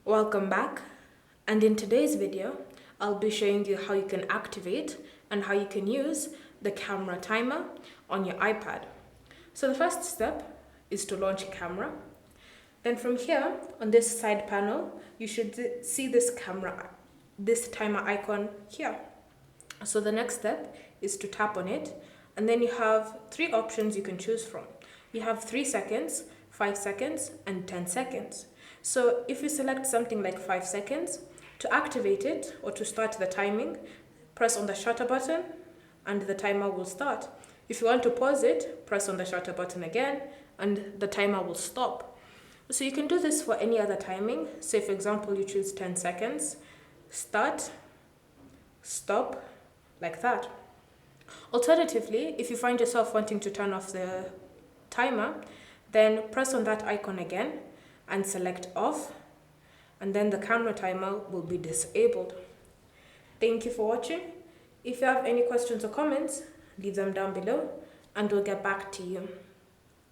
Welcome back, and in today's video I'll be showing you how you can activate and how you can use the camera timer on your iPad. So the first step is to launch a camera. Then from here on this side panel you should see this timer icon here. So the next step is to tap on it, and then you have three options you can choose from. You have 3 seconds, 5 seconds, and 10 seconds. So if you select something like 5 seconds, to activate it or to start the timing, press on the shutter button and the timer will start. If you want to pause it, press on the shutter button again and the timer will stop. So you can do this for any other timing. Say for example, you choose 10 seconds, start, stop, like that. Alternatively, if you find yourself wanting to turn off the timer, then press on that icon again and select off, and then the camera timer will be disabled. Thank you for watching. If you have any questions or comments, leave them down below and we'll get back to you.